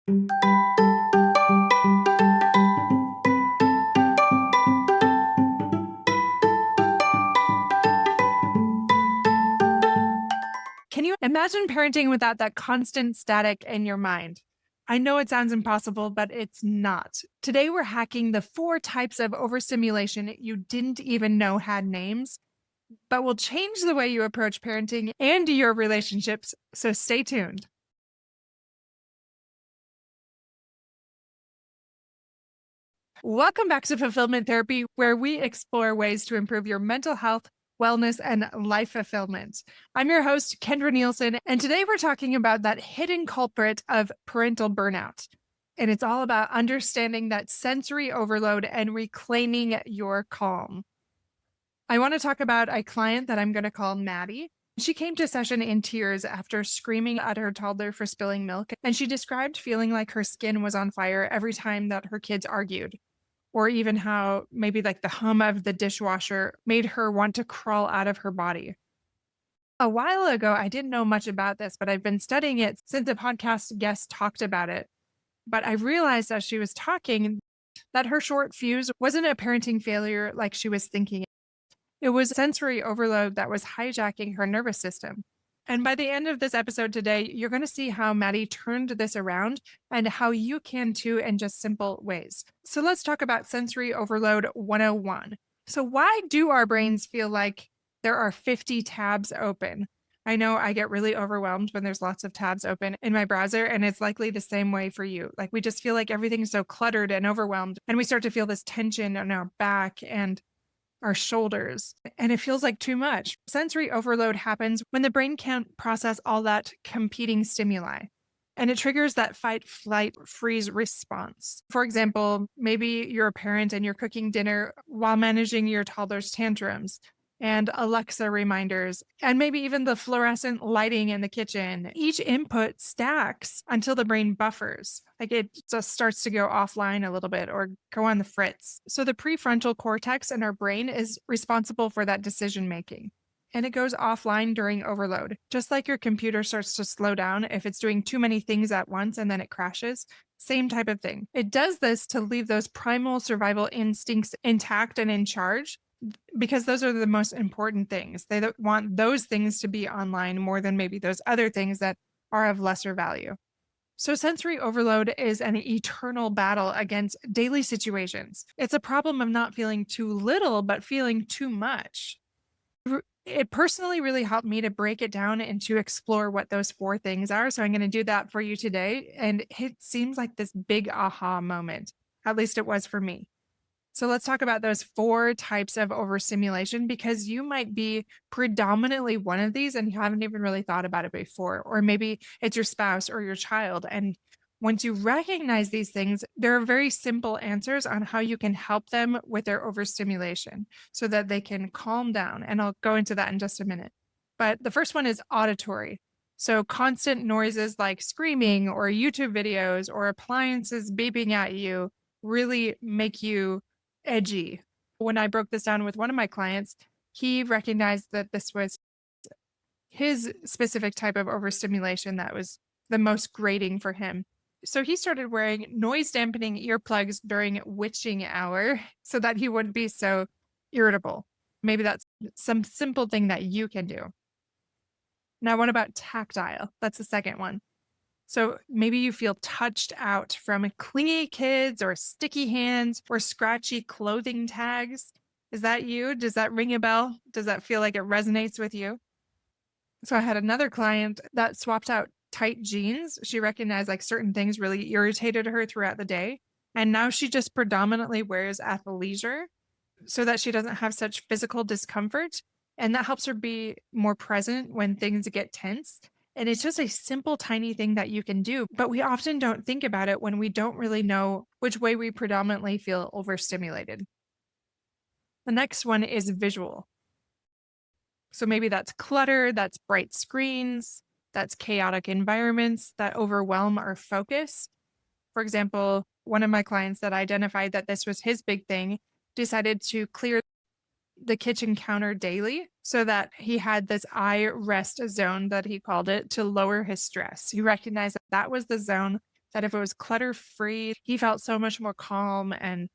Can you imagine parenting without that constant static in your mind? I know it sounds impossible, but it's not. Today, we're hacking the 4 types of overstimulation you didn't even know had names, but will change the way you approach parenting and your relationships. So stay tuned. Welcome back to Fulfillment Therapy, where we explore ways to improve your mental health, wellness, and life fulfillment. I'm your host, Kendra Nielsen, and today we're talking about that hidden culprit of parental burnout. And it's all about understanding that sensory overload and reclaiming your calm. I want to talk about a client that I'm going to call Maddie. She came to session in tears after screaming at her toddler for spilling milk, and she described feeling like her skin was on fire every time that her kids argued, or even how maybe like the hum of the dishwasher made her want to crawl out of her body. A while ago, I didn't know much about this, but I've been studying it since a podcast guest talked about it. But I realized as she was talking that her short fuse wasn't a parenting failure like she was thinking. It was sensory overload that was hijacking her nervous system. And by the end of this episode today, you're going to see how Maddie turned this around and how you can too in just simple ways. So let's talk about sensory overload 101. So why do our brains feel like there are 50 tabs open? I know I get really overwhelmed when there's lots of tabs open in my browser, and it's likely the same way for you. Like we just feel like everything's so cluttered and overwhelmed, and we start to feel this tension on our back and our shoulders, and it feels like too much. Sensory overload happens when the brain can't process all that competing stimuli, and it triggers that fight, flight, freeze response. For example, maybe you're a parent and you're cooking dinner while managing your toddler's tantrums and Alexa reminders, and maybe even the fluorescent lighting in the kitchen. Each input stacks until the brain buffers. Like it just starts to go offline a little bit or go on the fritz. So the prefrontal cortex in our brain is responsible for that decision making. And it goes offline during overload. Just like your computer starts to slow down if it's doing too many things at once and then it crashes. Same type of thing. It does this to leave those primal survival instincts intact and in charge, because those are the most important things. They want those things to be online more than maybe those other things that are of lesser value. So sensory overload is an eternal battle against daily situations. It's a problem of not feeling too little, but feeling too much. It personally really helped me to break it down and to explore what those 4 things are. So I'm going to do that for you today. And it seems like this big aha moment. At least it was for me. So let's talk about those 4 types of overstimulation, because you might be predominantly one of these and you haven't even really thought about it before. Or maybe it's your spouse or your child. And once you recognize these things, there are very simple answers on how you can help them with their overstimulation so that they can calm down. And I'll go into that in just a minute. But the first one is auditory. So constant noises like screaming or YouTube videos or appliances beeping at you really make you edgy. When I broke this down with one of my clients, he recognized that this was his specific type of overstimulation that was the most grating for him. So he started wearing noise dampening earplugs during witching hour so that he wouldn't be so irritable. Maybe that's some simple thing that you can do. Now, what about tactile? That's the second one. So maybe you feel touched out from clingy kids or sticky hands or scratchy clothing tags. Is that you? Does that ring a bell? Does that feel like it resonates with you? So I had another client that swapped out tight jeans. She recognized like certain things really irritated her throughout the day. And now she just predominantly wears athleisure so that she doesn't have such physical discomfort. And that helps her be more present when things get tense. And it's just a simple, tiny thing that you can do, but we often don't think about it when we don't really know which way we predominantly feel overstimulated. The next one is visual. So maybe that's clutter, that's bright screens, that's chaotic environments that overwhelm our focus. For example, one of my clients that identified that this was his big thing decided to clear the kitchen counter daily so that he had this eye rest zone that he called it to lower his stress. He recognized that that was the zone that if it was clutter free, he felt so much more calm and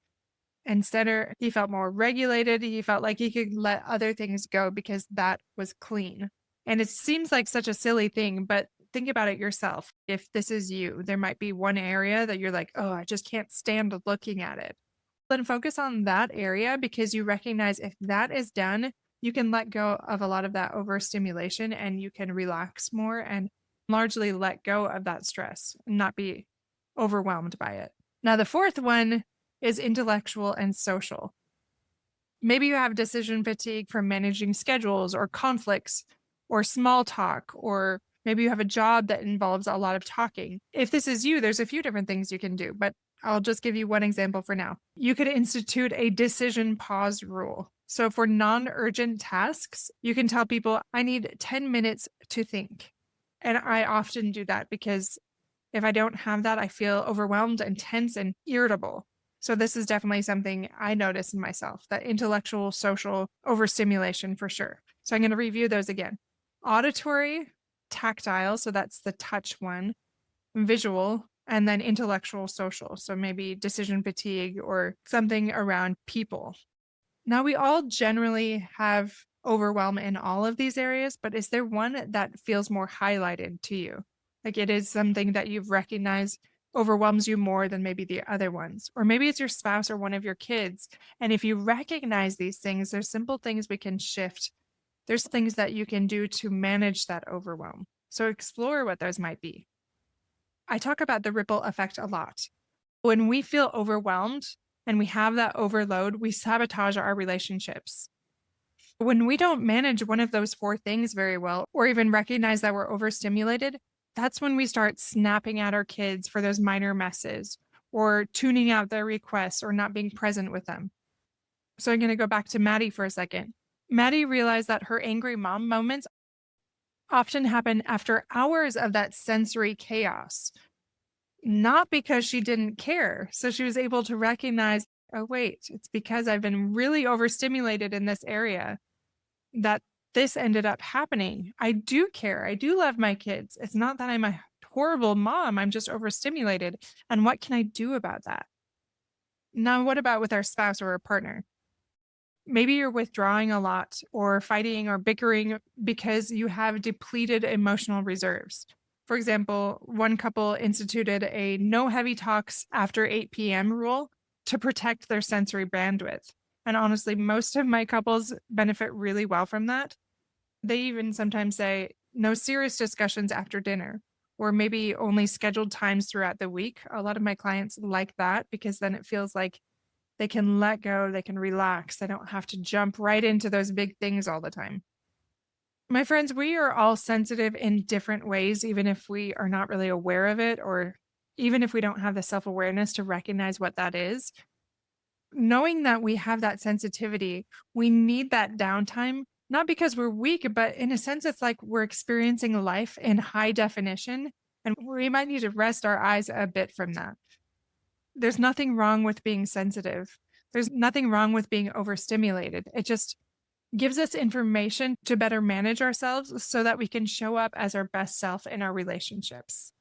center. He felt more regulated. He felt like he could let other things go because that was clean. And it seems like such a silly thing, but think about it yourself. If this is you, there might be one area that you're like, oh, I just can't stand looking at it. Then focus on that area because you recognize if that is done, you can let go of a lot of that overstimulation and you can relax more and largely let go of that stress and not be overwhelmed by it. Now, the fourth one is intellectual and social. Maybe you have decision fatigue from managing schedules or conflicts or small talk, or maybe you have a job that involves a lot of talking. If this is you, there's a few different things you can do, but I'll just give you one example for now. You could institute a decision pause rule. So for non-urgent tasks, you can tell people, I need 10 minutes to think. And I often do that because if I don't have that, I feel overwhelmed and tense and irritable. So this is definitely something I notice in myself, that intellectual, social overstimulation for sure. So I'm going to review those again. Auditory, tactile, so that's the touch one, visual, and then intellectual, social. So maybe decision fatigue or something around people. Now, we all generally have overwhelm in all of these areas, but is there one that feels more highlighted to you? Like it is something that you've recognized overwhelms you more than maybe the other ones. Or maybe it's your spouse or one of your kids. And if you recognize these things, there's simple things we can shift. There's things that you can do to manage that overwhelm. So explore what those might be. I talk about the ripple effect a lot. When we feel overwhelmed and we have that overload, we sabotage our relationships. When we don't manage one of those four things very well, or even recognize that we're overstimulated, that's when we start snapping at our kids for those minor messes or tuning out their requests or not being present with them. So I'm going to go back to Maddie for a second. Maddie realized that her angry mom moments often happen after hours of that sensory chaos, not because she didn't care. So she was able to recognize, oh, wait, it's because I've been really overstimulated in this area that this ended up happening. I do care. I do love my kids. It's not that I'm a horrible mom. I'm just overstimulated. And what can I do about that? Now, what about with our spouse or a partner? Maybe you're withdrawing a lot or fighting or bickering because you have depleted emotional reserves. For example, one couple instituted a no heavy talks after 8 p.m. rule to protect their sensory bandwidth. And honestly, most of my couples benefit really well from that. They even sometimes say no serious discussions after dinner, or maybe only scheduled times throughout the week. A lot of my clients like that because then it feels like they can let go, they can relax. They don't have to jump right into those big things all the time. My friends, we are all sensitive in different ways, even if we are not really aware of it, or even if we don't have the self-awareness to recognize what that is. Knowing that we have that sensitivity, we need that downtime, not because we're weak, but in a sense, it's like we're experiencing life in high definition, and we might need to rest our eyes a bit from that. There's nothing wrong with being sensitive. There's nothing wrong with being overstimulated. It just gives us information to better manage ourselves so that we can show up as our best self in our relationships.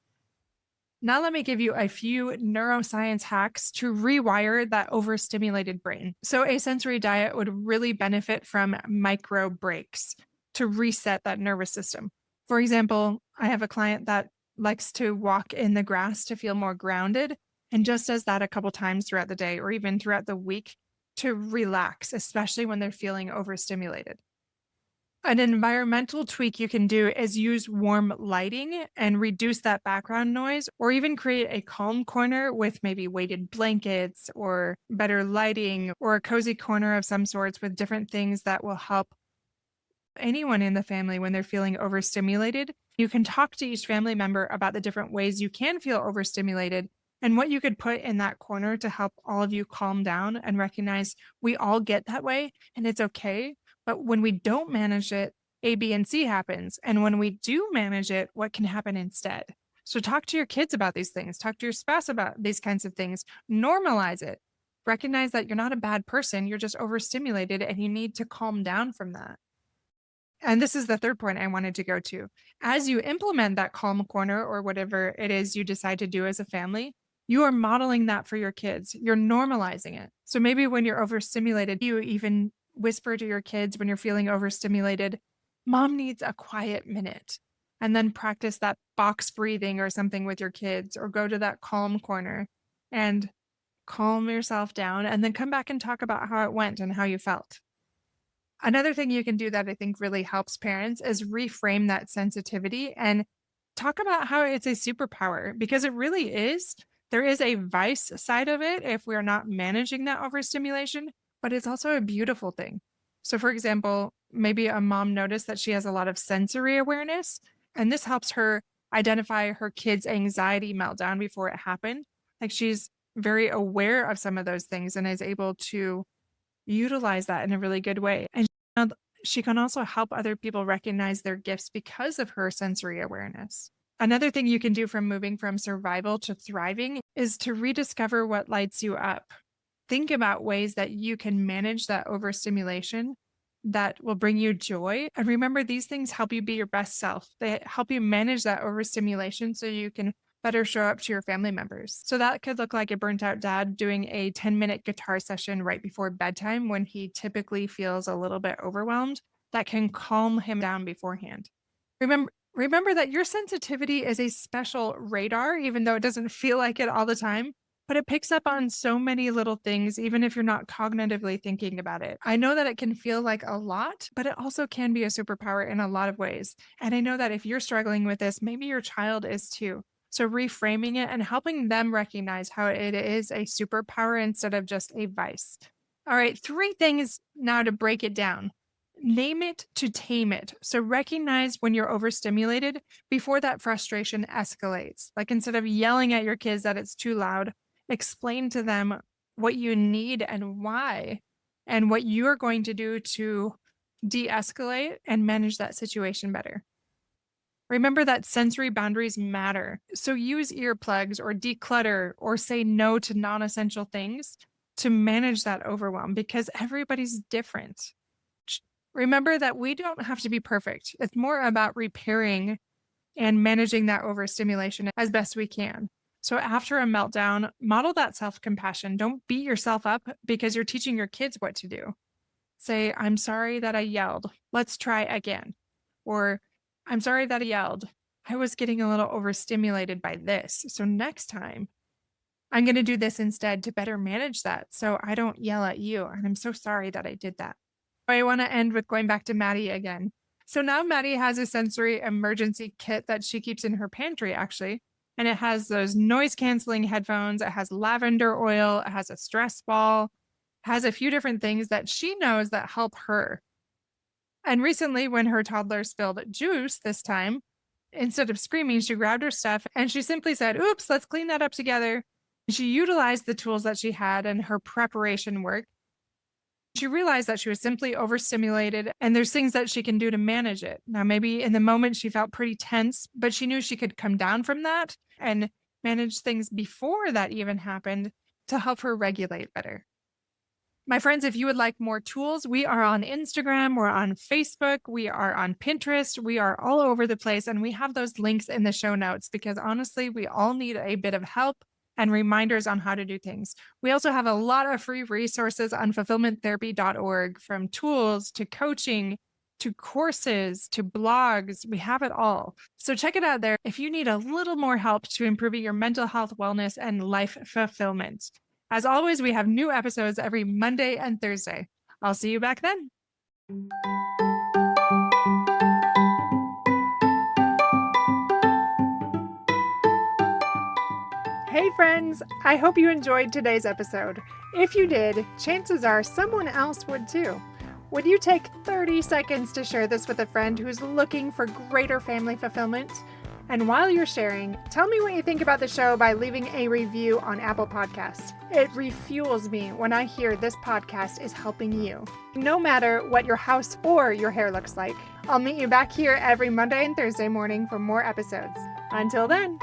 Now, let me give you a few neuroscience hacks to rewire that overstimulated brain. So, a sensory diet would really benefit from micro breaks to reset that nervous system. For example, I have a client that likes to walk in the grass to feel more grounded and just does that a couple times throughout the day or even throughout the week to relax, especially when they're feeling overstimulated. An environmental tweak you can do is use warm lighting and reduce that background noise, or even create a calm corner with maybe weighted blankets or better lighting or a cozy corner of some sorts with different things that will help anyone in the family when they're feeling overstimulated. You can talk to each family member about the different ways you can feel overstimulated and what you could put in that corner to help all of you calm down and recognize we all get that way and it's okay. But when we don't manage it, A, B, and C happens. And when we do manage it, what can happen instead? So talk to your kids about these things. Talk to your spouse about these kinds of things. Normalize it. Recognize that you're not a bad person. You're just overstimulated and you need to calm down from that. And this is the third point I wanted to go to. As you implement that calm corner or whatever it is you decide to do as a family, you are modeling that for your kids. You're normalizing it. So maybe when you're overstimulated, you even whisper to your kids when you're feeling overstimulated, Mom needs a quiet minute. And then practice that box breathing or something with your kids, or go to that calm corner and calm yourself down, and then come back and talk about how it went and how you felt. Another thing you can do that I think really helps parents is reframe that sensitivity and talk about how it's a superpower, because it really is. There is a vice side of it if we're not managing that overstimulation, but it's also a beautiful thing. So, for example, maybe a mom noticed that she has a lot of sensory awareness, and this helps her identify her kid's anxiety meltdown before it happened. Like, she's very aware of some of those things and is able to utilize that in a really good way. And she can also help other people recognize their gifts because of her sensory awareness. Another thing you can do from moving from survival to thriving is to rediscover what lights you up. Think about ways that you can manage that overstimulation that will bring you joy. And remember, these things help you be your best self. They help you manage that overstimulation so you can better show up to your family members. So that could look like a burnt out dad doing a 10-minute guitar session right before bedtime when he typically feels a little bit overwhelmed. That can calm him down beforehand. Remember that your sensitivity is a special radar, even though it doesn't feel like it all the time, but it picks up on so many little things, even if you're not cognitively thinking about it. I know that it can feel like a lot, but it also can be a superpower in a lot of ways. And I know that if you're struggling with this, maybe your child is too. So reframing it and helping them recognize how it is a superpower instead of just a vice. All right, 3 things now to break it down. Name it to tame it. So recognize when you're overstimulated before that frustration escalates. Like, instead of yelling at your kids that it's too loud, explain to them what you need and why, and what you're going to do to de-escalate and manage that situation better. Remember that sensory boundaries matter. So use earplugs or declutter or say no to non-essential things to manage that overwhelm, because everybody's different. Remember that we don't have to be perfect. It's more about repairing and managing that overstimulation as best we can. So after a meltdown, model that self-compassion. Don't beat yourself up because you're teaching your kids what to do. Say, I'm sorry that I yelled. Let's try again. Or, I'm sorry that I yelled. I was getting a little overstimulated by this. So next time, I'm going to do this instead to better manage that so I don't yell at you. And I'm so sorry that I did that. I want to end with going back to Maddie again. So now Maddie has a sensory emergency kit that she keeps in her pantry, actually. And it has those noise canceling headphones. It has lavender oil. It has a stress ball. It has a few different things that she knows that help her. And recently, when her toddler spilled juice this time, instead of screaming, she grabbed her stuff and she simply said, oops, let's clean that up together. She utilized the tools that she had in her preparation work. She realized that she was simply overstimulated, and there's things that she can do to manage it. Now, maybe in the moment she felt pretty tense, but she knew she could come down from that and manage things before that even happened to help her regulate better. My friends, if you would like more tools, we are on Instagram, we're on Facebook, we are on Pinterest, we are all over the place, and we have those links in the show notes because honestly, we all need a bit of help and reminders on how to do things. We also have a lot of free resources on fulfillmenttherapy.org, from tools to coaching to courses to blogs. We have it all. So check it out there if you need a little more help to improving your mental health, wellness, and life fulfillment. As always, we have new episodes every Monday and Thursday. I'll see you back then. Hey friends, I hope you enjoyed today's episode. If you did, chances are someone else would too. Would you take 30 seconds to share this with a friend who's looking for greater family fulfillment? And while you're sharing, tell me what you think about the show by leaving a review on Apple Podcasts. It refuels me when I hear this podcast is helping you. No matter what your house or your hair looks like, I'll meet you back here every Monday and Thursday morning for more episodes. Until then.